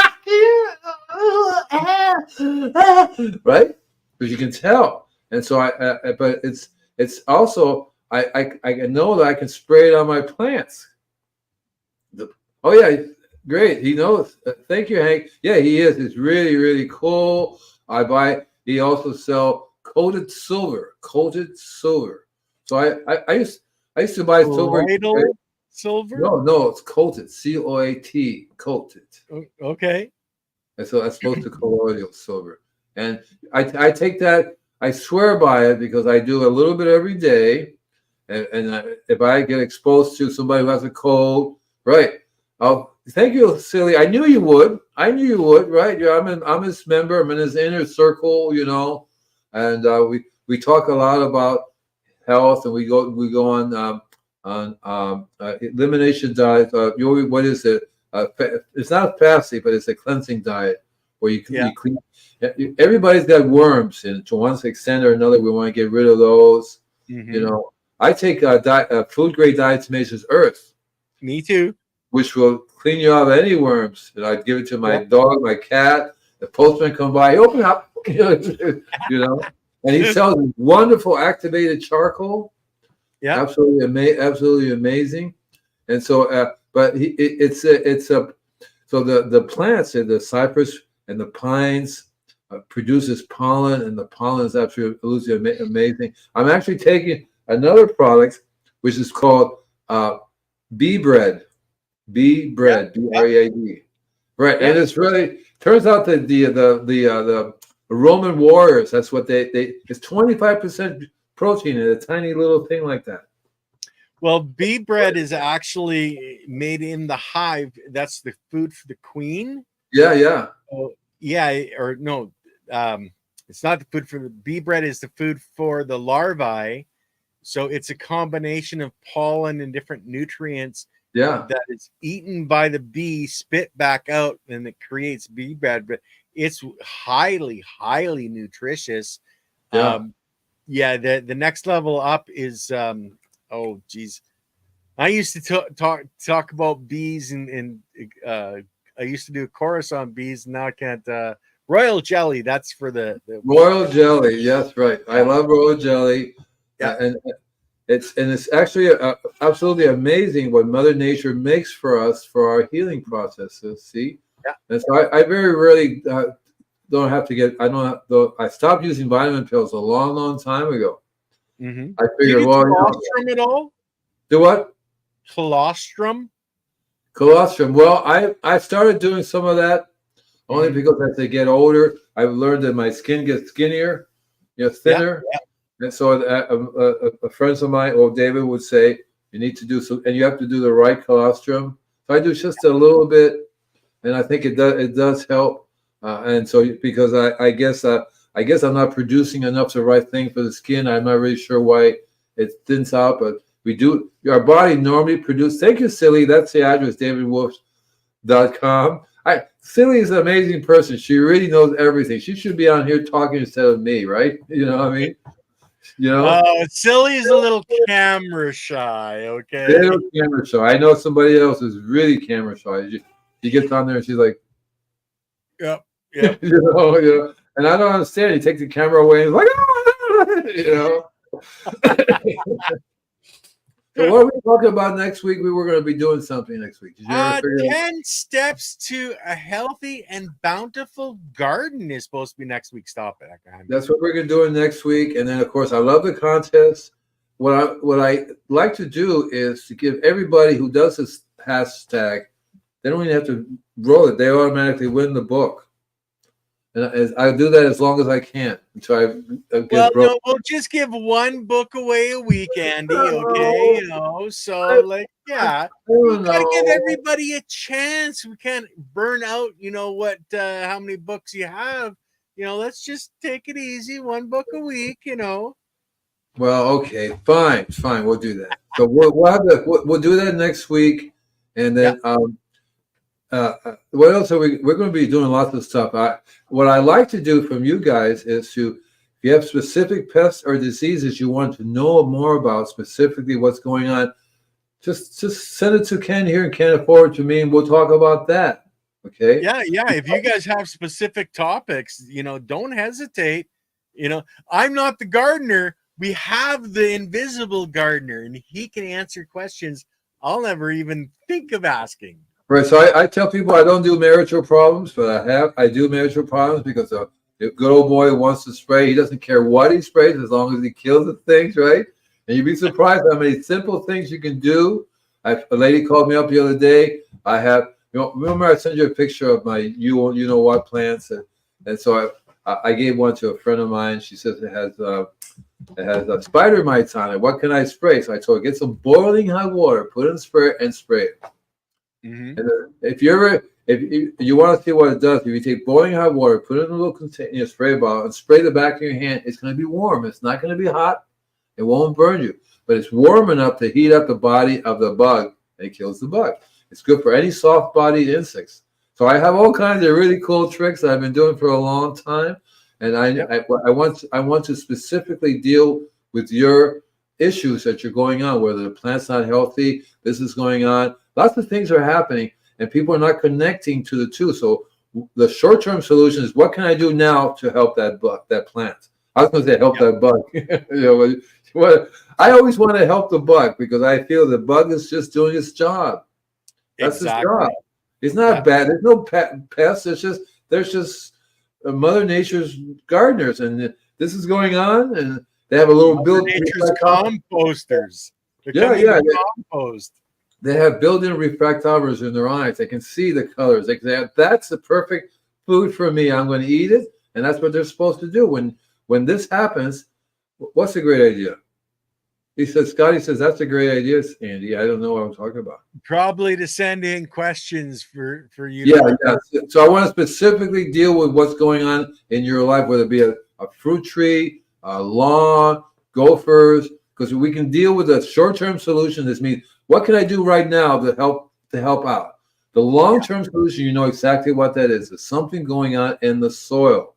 right? Because you can tell. And so but it's also I know that I can spray it on my plants. Oh yeah, great. He knows. Thank you, Hank. Yeah, he is. It's really, really cool. He also sell coated silver. So I used to buy silver. Silver? No, it's coated. COAT, coated. Okay. And so that's supposed to colloidal silver. And I take that. I swear by it because I do a little bit every day. And if I get exposed to somebody who has a cold, right? thank you, Silly. I knew you would. Right? Yeah, I'm his member. I'm in his inner circle, and we talk a lot about health, and we go on elimination diet. What is it? It's not fasting, but it's a cleansing diet where you clean. Everybody's got worms, and to one extent or another, we want to get rid of those. Mm-hmm. I take food grade diatomaceous earth, Me too. which will clean you out of any worms. And I'd give it to my dog, my cat. The postman come by, open up, And he sells wonderful activated charcoal. Yeah, Absolutely amazing. And so, but so the plants, the cypress and the pines, produces pollen, and the pollen is absolutely amazing. I'm actually taking another product, which is called bee bread. BREAD. Right, and it's really turns out that the Roman warriors, that's what they it's 25% protein in a tiny little thing like that. Well, bee bread is actually made in the hive. That's the food for the queen. Yeah. Oh, yeah, or no, it's not the food for the bee bread. Is the food for the larvae. So it's a combination of pollen and different nutrients. Yeah. That is eaten by the bee, spit back out, and it creates bee bread. But it's highly, highly nutritious. Yeah. The next level up is oh geez, I used to talk about bees and I used to do a chorus on bees. Now I can't. Royal jelly. That's for the royal jelly. Yes, right. I love royal jelly. Yeah, And it's actually absolutely amazing what Mother Nature makes for us for our healing processes. See, yeah. And so I very rarely don't have to get. I don't. I stopped using vitamin pills a long, long time ago. Mm-hmm. I figured, do you do colostrum at all? Do what? Colostrum. Colostrum. Well, I started doing some of that only because as they get older, I've learned that my skin gets skinnier, thinner. Yeah. And so a friend of mine, David, would say, you need to do some, and you have to do the right colostrum. So I do just a little bit, and I think it does help. And so because I guess I'm not producing enough of the right thing for the skin. I'm not really sure why it thins out, but we do. Our body normally produces. Thank you, Silly. That's the address, davidwolf.com. Silly is an amazing person. She really knows everything. She should be on here talking instead of me, right? You know what I mean? Silly is a little camera shy. Okay, little camera shy. I know somebody else who's really camera shy. She gets on there and she's like, Yep. And I don't understand. You take the camera away and it's like, So what are we talking about next week? We were going to be doing something next week. Did you ever figure 10 steps to a healthy and bountiful garden is supposed to be next week's topic. That's what we're going to do next week. And then, of course, I love the contest. What I like to do is to give everybody who does this hashtag, they don't even have to roll it. They automatically win the book. And I do that as long as I can. So we'll just give one book away a week, Andy. Okay, so we gotta give everybody a chance. We can't burn out. How many books you have? Let's just take it easy. One book a week. Well, okay, fine. We'll do that. So we'll do that next week, and then what else are we're going to be doing lots of stuff. What I like to do from you guys is if you have specific pests or diseases you want to know more about, specifically what's going on, just send it to Ken here and Ken forward to me, and we'll talk about that. Okay? Yeah. If you guys have specific topics, don't hesitate. I'm not the gardener. We have the invisible gardener, and he can answer questions I'll never even think of asking. Right, so I tell people I don't do marital problems, but I do marital problems because the good old boy who wants to spray, he doesn't care what he sprays as long as he kills the things, right? And you'd be surprised how many simple things you can do. A lady called me up the other day. I have, remember I sent you a picture of my you know what plants, and so I gave one to a friend of mine. She says it has spider mites on it. What can I spray? So I told her, get some boiling hot water, put it in spray and spray it. Mm-hmm. And if you want to see what it does, if you take boiling hot water, put it in a little container, spray bottle, and spray the back of your hand, it's going to be warm. It's not going to be hot. It won't burn you, but it's warm enough to heat up the body of the bug, and it kills the bug. It's good for any soft-bodied insects. So I have all kinds of really cool tricks that I've been doing for a long time, and I want to specifically deal with your issues that you're going on, whether the plant's not healthy, this is going on. Lots of things are happening, and people are not connecting to the two. So the short-term solution is, what can I do now to help that plant? I was going to say help that bug. I always want to help the bug because I feel the bug is just doing its job. That's his job. It's not bad. There's no pests. There's just Mother Nature's gardeners, and this is going on, and they have a little Mother Nature's composters. Compost. They have built-in refractometers in their eyes. They can see the colors. They can say, that's the perfect food for me. I'm going to eat it, and that's what they're supposed to do. When this happens, what's a great idea? Scotty says, that's a great idea, Andy. I don't know what I'm talking about. Probably to send in questions for you. Yeah. So I want to specifically deal with what's going on in your life, whether it be a fruit tree, a lawn, gophers, because we can deal with a short-term solution. This means, what can I do right now to help out? The long-term solution, you know exactly what that is. There's something going on in the soil.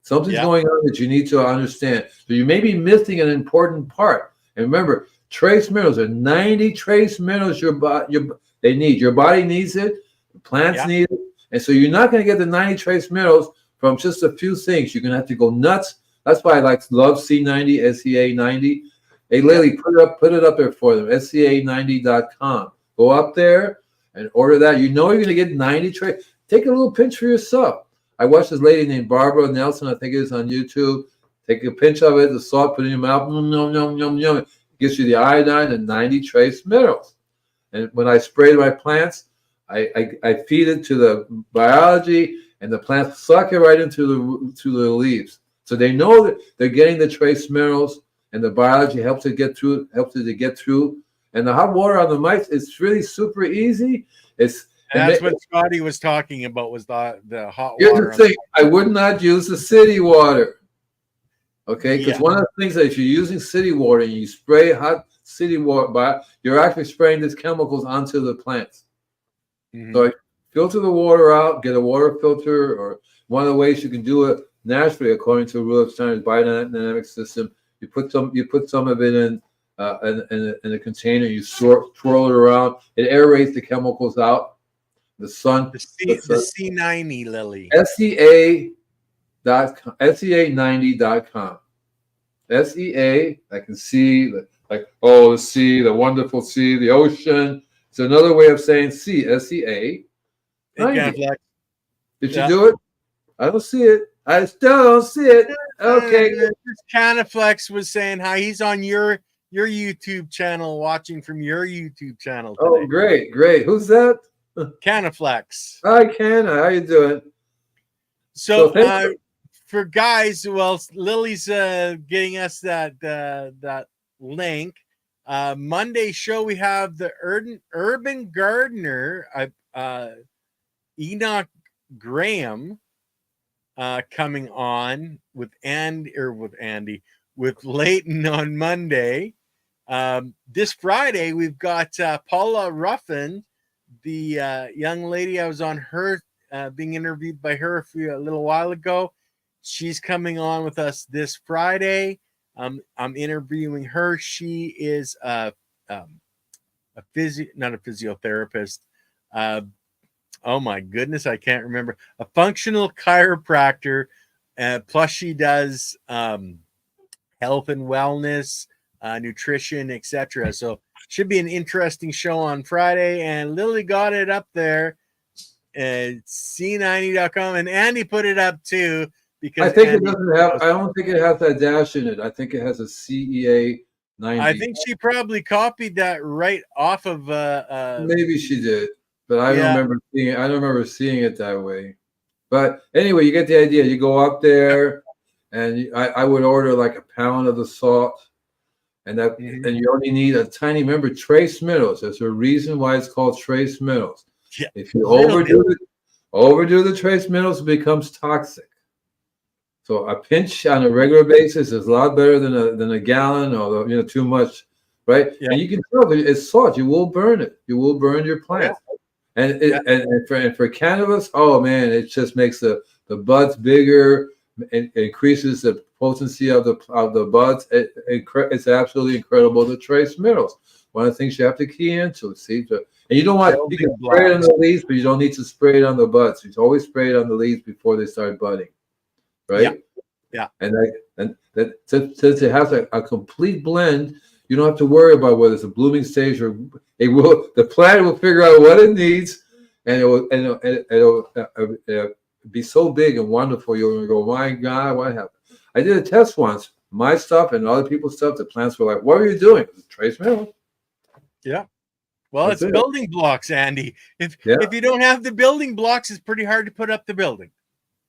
Something's going on that you need to understand. So you may be missing an important part. And remember, trace minerals, there are 90 trace minerals they need. Your body needs it. The plants need it. And so you're not going to get the 90 trace minerals from just a few things. You're going to have to go nuts. That's why I love C90, SCA90. Hey, Lily, put it up there for them, SCA90.com. Go up there and order that. You know you're going to get 90 trace. Take a little pinch for yourself. I watched this lady named Barbara Nelson. I think it is on YouTube. Take a pinch of it, the salt, put it in your mouth. It gives you the iodine and 90 trace minerals. And when I spray my plants, I feed it to the biology, and the plants suck it right into the leaves. So they know that they're getting the trace minerals, and the biology helps it to get through. And the hot water on the mites, it's really super easy. That's what Scotty was talking about, was the hot water. Here's the thing, I would not use the city water. Okay, because one of the things that if you're using city water and you spray hot city water, you're actually spraying these chemicals onto the plants. Mm-hmm. So filter the water out, get a water filter, or one of the ways you can do it naturally, according to the rule of Steiner's biodynamic system, you put some of it in a container, you swirl it around, it aerates the chemicals out. The sun, the C90, Lily. SCA90.com. SEA, I can see the sea, the wonderful sea, the ocean. It's another way of saying sea, SEA. Did you do it? I don't see it. I still don't see it. Okay. Canaflex was saying hi. He's on your YouTube channel, watching from your YouTube channel today. Oh, great. Who's that? Canaflex. Hi, Canna. How you doing? So for guys, well, Lily's getting us that link. Monday show, we have the urban gardener, Enoch Graham, coming on with Leighton on Monday. This Friday, we've got Paula Ruffin, the young lady I was on her being interviewed by her a little while ago. She's coming on with us this Friday. I'm interviewing her. She is not a physiotherapist. Oh my goodness, I can't remember. A functional chiropractor. Plus, she does health and wellness, nutrition, etc. So should be an interesting show on Friday. And Lily got it up there at C90.com, and Andy put it up too. Because I think it doesn't have. I don't think it has that dash in it. I think it has a CEA 90. I think she probably copied that right off of. Maybe she did, but I don't remember seeing it. I don't remember seeing it that way. But anyway, you get the idea. You go up there, and I would order like a pound of the salt, and that, and you only need a tiny. Remember, trace minerals. There's a reason why it's called trace minerals. Yeah. If you Little bit. overdo the trace minerals, it becomes toxic. So a pinch on a regular basis is a lot better than a gallon or too much, right? Yeah. And you can tell that it's salt. You will burn it. You will burn your plant. And Yeah. and for cannabis, oh man, it just makes the buds bigger. It increases the potency of the buds. It's absolutely incredible. The trace minerals. One of the things you have to key into. See, and you don't want you can spray it on the leaves, but you don't need to spray it on the buds. You always spray it on the leaves before they start budding, right? Yeah. And that since it has a complete blend, you don't have to worry about whether it's a blooming stage or the plant will figure out what it needs, and it'll be so big and wonderful. You'll go, my God, what happened? I did a test once, my stuff and other people's stuff. The plants were like, "What are you doing?" Trace mineral. Yeah. Well, That's it's it. building blocks, Andy. If you don't have the building blocks, it's pretty hard to put up the building.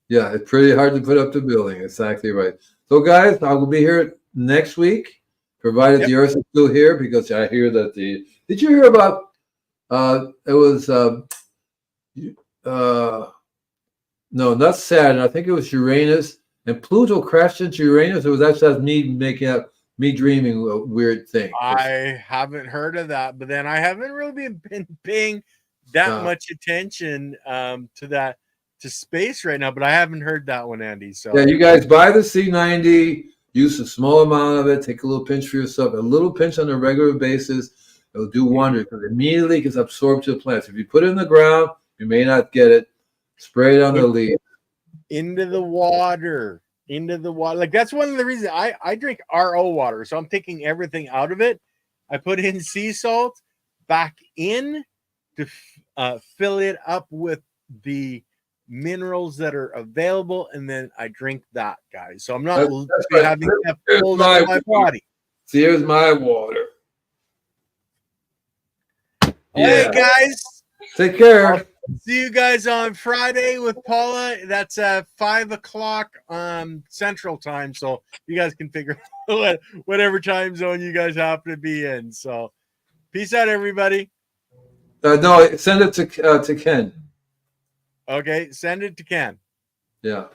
Yeah, it's pretty hard to put up the building. Exactly right. So, guys, I will be here next week, provided the Earth is still here, because I hear that Did you hear about? It was no, not Saturn. I think it was Uranus, and Pluto crashed into Uranus. It was actually me dreaming a weird thing. I haven't heard of that, but then I haven't really been paying that much attention to space right now. But I haven't heard that one, Andy. So yeah, you guys buy the C90. Use a small amount of it. Take a little pinch for yourself. A little pinch on a regular basis. It'll do wonders because immediately it gets absorbed to the plants. If you put it in the ground, you may not get it. Spray it on the leaf. Into the water. Like that's one of the reasons I drink RO water. So I'm taking everything out of it. I put in sea salt back in to fill it up with the minerals that are available, and then I drink that, guys. So I'm not having that pulled out of my body. Here's my water. Hey guys, take care. See you guys on Friday with Paula. That's at 5:00 Central Time. So you guys can figure out whatever time zone you guys happen to be in. So peace out, everybody. No, send it to Ken. Okay, send it to Ken. Yeah.